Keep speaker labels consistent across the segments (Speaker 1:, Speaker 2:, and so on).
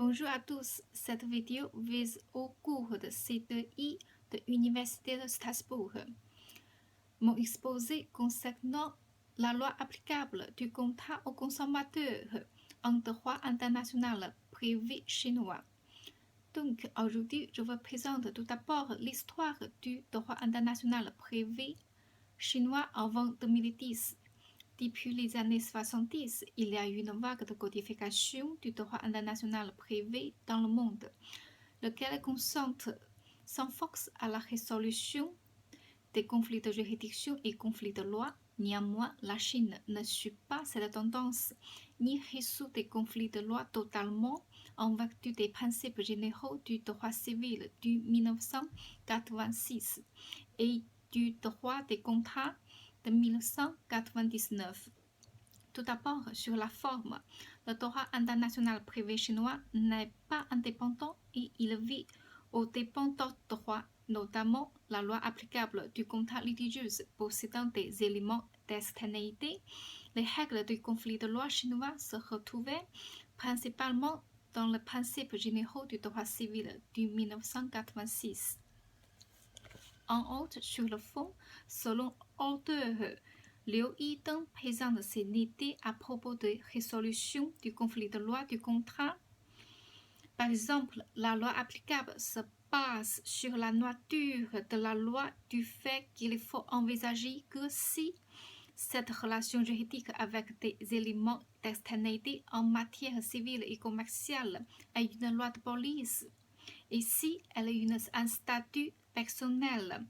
Speaker 1: Bonjour à tous, cette vidéo vise au cours de C2I de l'Université de Strasbourg. Mon exposé concernant la loi applicable du contrat aux consommateurs en droit international privé chinois. Donc aujourd'hui, je vous présente tout d'abord l'histoire du droit international privé chinois avant 2010. Depuis les années 70, il y a eu une vague de codification du droit international privé dans le monde, lequel concentre sans force à la résolution des conflits de juridiction et conflits de loi. Néanmoins, la Chine ne suit pas cette tendance, ni résout des conflits de loi totalement en vertu des principes généraux du droit civil du 1986 et du droit des contrats de 1999. Tout d'abord, sur la forme, le droit international privé chinois n'est pas indépendant et il vit aux dépens d'autres droits, notamment la loi applicable du contrat litigieux possédant des éléments d'externalité. Les règles du conflit de loi chinois se retrouvaient principalement dans les principes généraux du droit civil du 1986. En outre, sur le fond, selon auteur Liu Yideng présente ses idées à propos de résolution du conflit de loi du contrat. Par exemple, la loi applicable se base sur la nature de la loi du fait qu'il faut envisager que si cette relation juridique avec des éléments d'externalité en matière civile et commerciale est une loi de police et si elle est un statut personnel.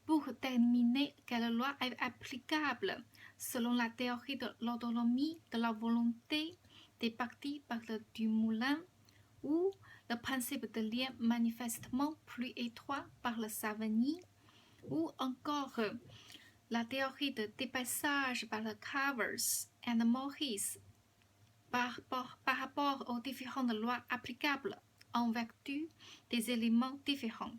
Speaker 1: Pour déterminer quelle loi est applicable selon la théorie de l'autonomie de la volonté des parties par le du moulin ou le principe de lien manifestement plus étroit par le Savigny ou encore la théorie de dépassage par le Covers et Morris par rapport aux différentes lois applicables en vertu des éléments différents.